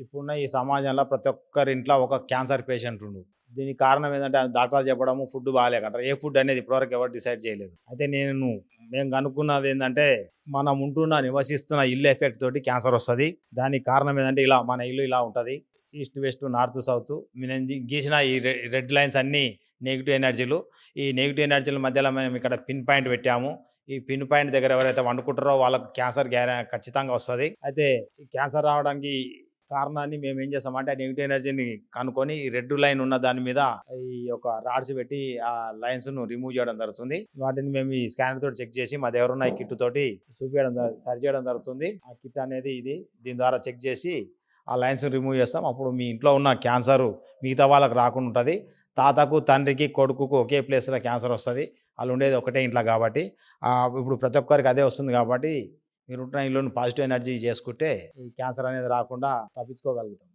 ఇప్పుడున్న ఈ సమాజంలో ప్రతి ఒక్కరి ఇంట్లో ఒక క్యాన్సర్ పేషెంట్ ఉండు. దీనికి కారణం ఏందంటే డాక్టర్లు చెప్పడము ఫుడ్ బాగాలేకంటారు. ఏ ఫుడ్ అనేది ఇప్పటివరకు ఎవరు డిసైడ్ చేయలేదు. అయితే మేము కనుక్కున్నది ఏందంటే మనం నివసిస్తున్న ఇల్లు ఎఫెక్ట్ తోటి క్యాన్సర్ వస్తది. దానికి కారణం ఏందంటే ఇలా మన ఇల్లు ఇలా ఉంటది. ఈస్ట్, వెస్ట్, నార్త్, సౌత్ నేను గీసిన ఈ రెడ్ లైన్స్ అన్నీ నెగెటివ్ ఎనర్జీలు. ఈ నెగెటివ్ ఎనర్జీల మధ్యలో మేము ఇక్కడ పిన్ పాయింట్ పెట్టాము. ఈ పిన్ పాయింట్ దగ్గర ఎవరైతే వండుకుంటారో వాళ్ళకి క్యాన్సర్ ఖచ్చితంగా వస్తది. అయితే ఈ క్యాన్సర్ రావడానికి కారణాన్ని మేము ఏం చేస్తామంటే ఆ నెగిటివ్ ఎనర్జీని కనుక్కొని ఈ రెడ్ లైన్ ఉన్న దాని మీద ఈ యొక్క రాడ్స్ పెట్టి ఆ లైన్స్ ను రిమూవ్ చేయడం జరుగుతుంది. వాటిని మేము ఈ స్కానర్ తోటి చెక్ చేసి మా దగ్గర ఉన్న ఈ కిట్ తోటి సరి చేయడం జరుగుతుంది. ఆ కిట్ అనేది దీని ద్వారా చెక్ చేసి ఆ లైన్స్ రిమూవ్ చేస్తాం. అప్పుడు మీ ఇంట్లో ఉన్న క్యాన్సర్ మిగతా వాళ్ళకి రాకుండా ఉంటుంది. తాతకు, తండ్రికి, కొడుకుకు ఒకే ప్లేస్లో క్యాన్సర్ వస్తుంది. వాళ్ళు ఉండేది ఒకటే ఇంట్లో కాబట్టి ఇప్పుడు ప్రతి ఒక్కరికి అదే వస్తుంది కాబట్టి మీరుంటున్న ఇల్లును పాజిటివ్ ఎనర్జీ చేసుకుంటే ఈ క్యాన్సర్ అనేది రాకుండా తప్పించుకోగలుగుతాం.